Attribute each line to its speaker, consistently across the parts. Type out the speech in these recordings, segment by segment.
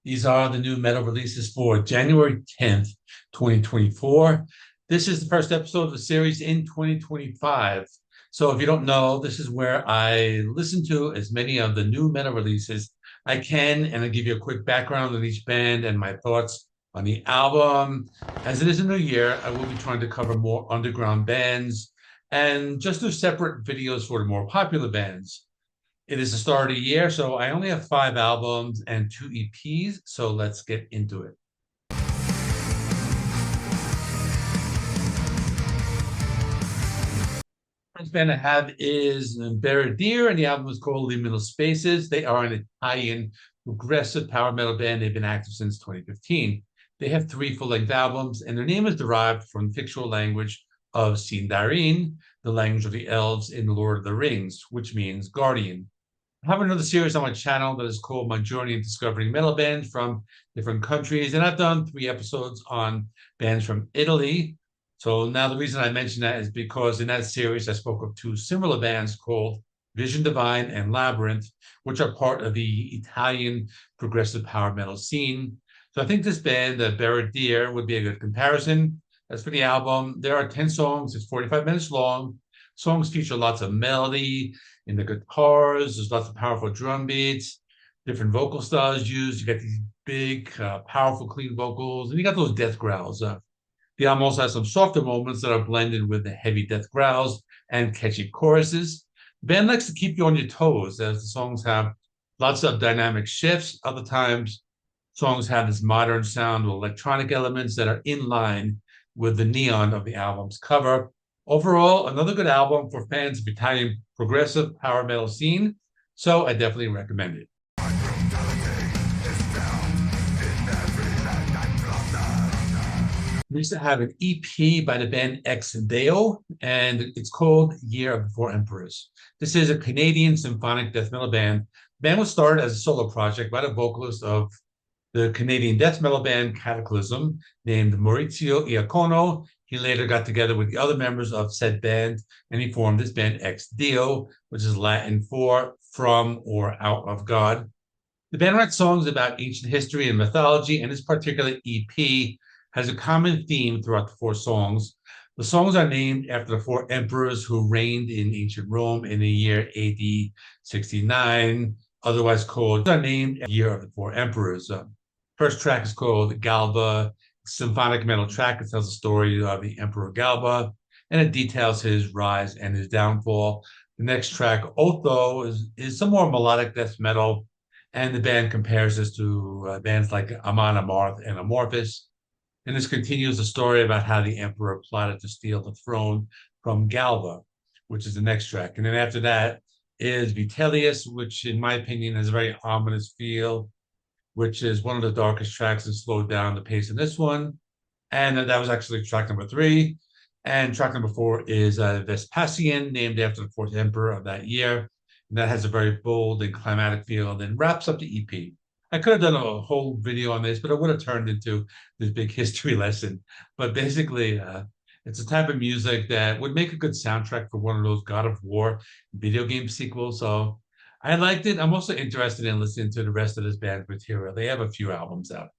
Speaker 1: These are the new metal releases for January 10th, 2024. This is the first episode of the series in 2025. So if you don't know, this is where I listen to as many of the new metal releases I can, and I give you a quick background on each band and my thoughts on the album. As it is a new year, I will be trying to cover more underground bands and just do separate videos for the more popular bands. It is the start of the year, so I only have 5 albums and 2 EPs, so let's get into it. First band I have is Beriedir, and the album is called Liminal Spaces. They are an Italian progressive power metal band. They've been active since 2015. They have 3 full-length albums, and their name is derived from the fictional language of Sindarin, the language of the elves in The Lord of the Rings, which means guardian. I have another series on my channel that is called My Journey in Discovering Metal Bands from Different Countries. And I've done 3 episodes on bands from Italy. So now the reason I mention that is because in that series, I spoke of 2 similar bands called Vision Divine and Labyrinth, which are part of the Italian progressive power metal scene. So I think this band, Beriedir, would be a good comparison. As for the album, there are 10 songs. It's 45 minutes long. Songs feature lots of melody in the guitars. There's lots of powerful drum beats, different vocal styles used. You get these big, powerful, clean vocals, and you got those death growls. The album also has some softer moments that are blended with the heavy death growls and catchy choruses. The band likes to keep you on your toes as the songs have lots of dynamic shifts. Other times, songs have this modern sound with electronic elements that are in line with the neon of the album's cover. Overall, another good album for fans of Italian progressive power metal scene, so I definitely recommend it. We used to have an EP by the band Xale, and it's called Year of the Four Emperors. This is a Canadian symphonic death metal band. The band was started as a solo project by the vocalist of the Canadian death metal band Cataclysm, named Maurizio Iacono. He later got together with the other members of said band, and he formed this band Ex Deo, which is Latin for from or out of God. The band writes songs about ancient history and mythology, and this particular EP has a common theme throughout the 4 songs. The songs are named after the 4 emperors who reigned in ancient Rome in the year AD 69, otherwise called, are named Year of the 4 Emperors. First track is called Galba, symphonic metal track. It tells the story of the Emperor Galba, and it details his rise and his downfall. The next track, Otho, is some more melodic death metal, and the band compares this to bands like Amon Amarth and Amorphis. And this continues the story about how the emperor plotted to steal the throne from Galba, which is the next track. And then after that is Vitellius, which in my opinion has a very ominous feel, which is one of the darkest tracks and slowed down the pace in this one. And that was actually track number 3. And track number 4 is Vespasian, named after the 4th emperor of that year. And that has a very bold and climatic feel, and then wraps up the EP. I could have done a whole video on this, but it would have turned into this big history lesson. But basically, it's a type of music that would make a good soundtrack for one of those God of War video game sequels. So I liked it. I'm also interested in listening to the rest of this band's material. They have a few albums out.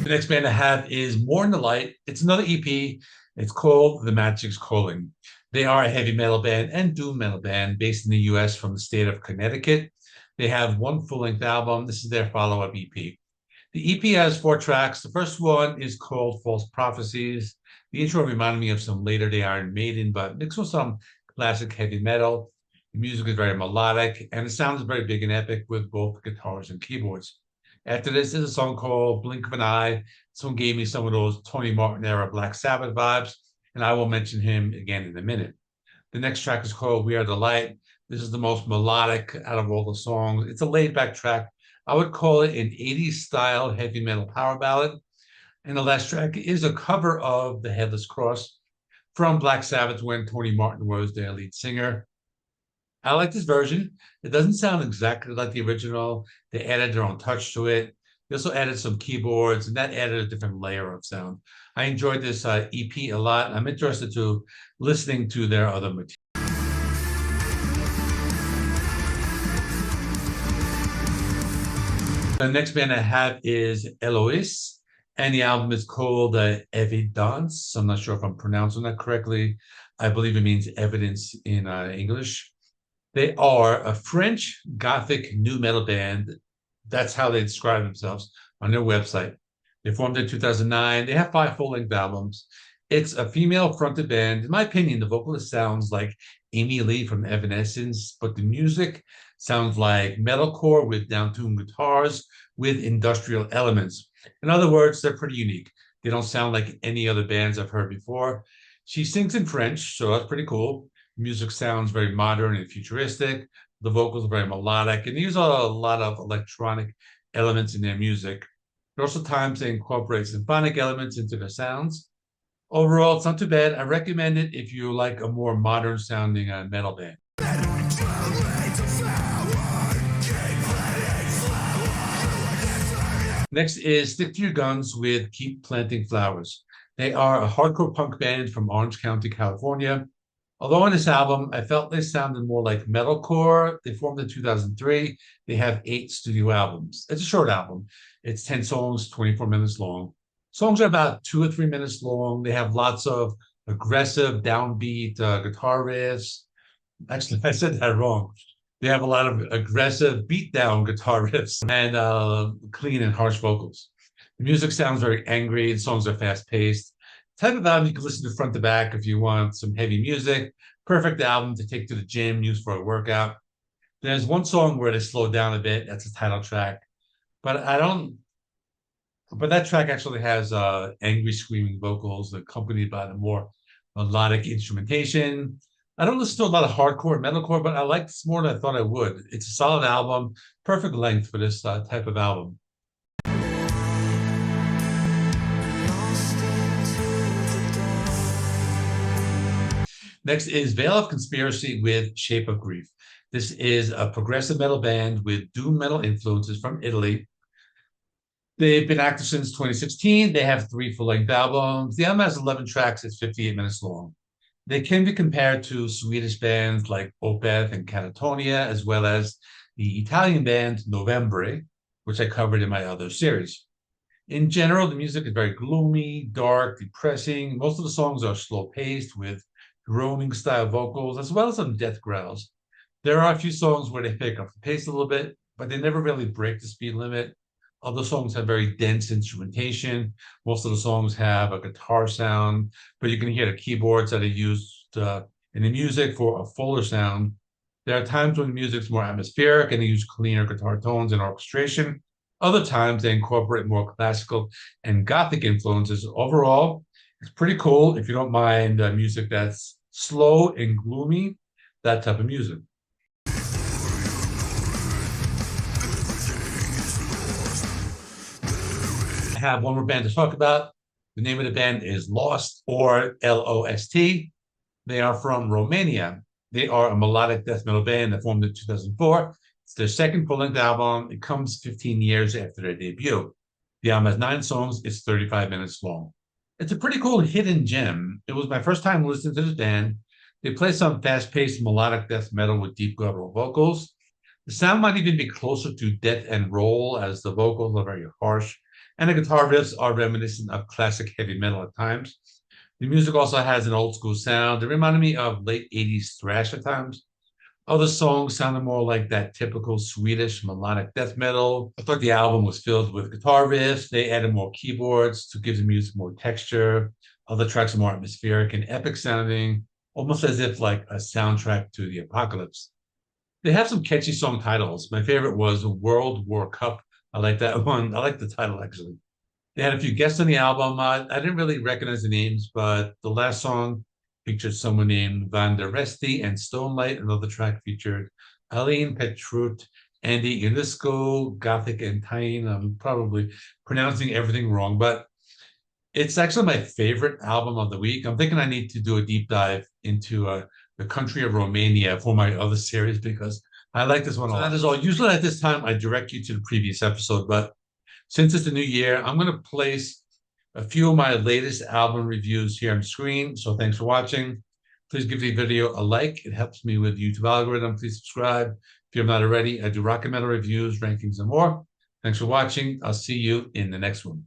Speaker 1: The next band I have is Mourn the Light. It's another EP. It's called The Magic's Calling. They are a heavy metal band and doom metal band based in the US from the state of Connecticut. They have 1 full-length album. This is their follow-up EP. The EP has 4 tracks. The first one is called False Prophecies. The intro reminded me of some later-day Iron Maiden, but mixed with some classic heavy metal. The music is very melodic, and it sounds very big and epic with both guitars and keyboards. After this is a song called Blink of an Eye. This one gave me some of those Tony Martin era Black Sabbath vibes, and I will mention him again in a minute. The next track is called We Are the Light. This is the most melodic out of all the songs. It's a laid-back track. I would call it an 80s style heavy metal power ballad. And the last track is a cover of The Headless Cross from Black Sabbath when Tony Martin was their lead singer. I like this version. It doesn't sound exactly like the original. They added their own touch to it. They also added some keyboards, and that added a different layer of sound. I enjoyed this EP a lot. I'm interested to listening to their other material. The next band I have is Elois, and the album is called Évidence. I'm not sure if I'm pronouncing that correctly. I believe it means evidence in English. They are a French Gothic nu metal band. That's how they describe themselves on their website. They formed in 2009. They have 5 full-length albums. It's a female-fronted band. In my opinion, the vocalist sounds like Amy Lee from Evanescence, but the music sounds like metalcore with down-tuned guitars with industrial elements. In other words, they're pretty unique. They don't sound like any other bands I've heard before. She sings in French, so that's pretty cool. Music sounds very modern and futuristic. The vocals are very melodic, and they use a lot of electronic elements in their music. There are also times they incorporate symphonic elements into their sounds. Overall, it's not too bad. I recommend it if you like a more modern sounding metal band. Next is Stick to Your Guns with Keep Planting Flowers. They are a hardcore punk band from Orange County, California. Although on this album, I felt they sounded more like metalcore. They formed in 2003. They have 8 studio albums. It's a short album. It's 10 songs, 24 minutes long. Songs are about 2 or 3 minutes long. They have lots of aggressive, downbeat guitar riffs. Actually, I said that wrong. They have a lot of aggressive, beatdown guitar riffs and clean and harsh vocals. The music sounds very angry. The songs are fast-paced. Type of album you can listen to front to back if you want some heavy music. Perfect album to take to the gym, use for a workout. There's one song where they slow down a bit. That's the title track. But that track actually has angry screaming vocals accompanied by the more melodic instrumentation. I don't listen to a lot of hardcore metalcore, but I like this more than I thought I would. It's a solid album, perfect length for this type of album. Next is Veil of Conspiracy with Shape of Grief. This is a progressive metal band with doom metal influences from Italy. They've been active since 2016. They have 3 full-length albums. The album has 11 tracks. It's 58 minutes long. They can be compared to Swedish bands like Opeth and Catatonia, as well as the Italian band Novembre, which I covered in my other series. In general, the music is very gloomy, dark, depressing. Most of the songs are slow-paced with droning style vocals, as well as some death growls. There are a few songs where they pick up the pace a little bit, but they never really break the speed limit. Other songs have very dense instrumentation. Most of the songs have a guitar sound, but you can hear the keyboards that are used in the music for a fuller sound. There are times when the music's more atmospheric and they use cleaner guitar tones and orchestration. Other times they incorporate more classical and Gothic influences. Overall, it's pretty cool if you don't mind music that's slow and gloomy, that type of music. I have one more band to talk about. The name of the band is L.O.S.T or L.O.S.T. They are from Romania. They are a melodic death metal band that formed in 2004. It's their second full-length album. It comes 15 years after their debut. The album has 9 songs. It's 35 minutes long. It's a pretty cool hidden gem. It was my first time listening to this band. They play some fast-paced melodic death metal with deep guttural vocals. The sound might even be closer to Death and Roll, as the vocals are very harsh, and the guitar riffs are reminiscent of classic heavy metal at times. The music also has an old school sound. It reminded me of late 80s thrash at times. Other songs sounded more like that typical Swedish melodic death metal. I thought the album was filled with guitar riffs. They added more keyboards to give the music more texture. Other tracks are more atmospheric and epic sounding, almost as if like a soundtrack to the apocalypse. They have some catchy song titles. My favorite was World War Cup. I like that one. I like the title, actually. They had a few guests on the album. I didn't really recognize the names, but the last song featured someone named Van der Resti and Stonelight. Another track featured Aline Petrut, Andy Unisco, Gothic and Tyne. I'm probably pronouncing everything wrong, but it's actually my favorite album of the week. I'm thinking I need to do a deep dive into the country of Romania for my other series because I like this one a lot. That is all. Usually at this time, I direct you to the previous episode, but since it's the new year, I'm going to place a few of my latest album reviews here on the screen. So thanks for watching. Please give the video a like. It helps me with the YouTube algorithm. Please subscribe. If you're not already, I do rock and metal reviews, rankings, and more. Thanks for watching. I'll see you in the next one.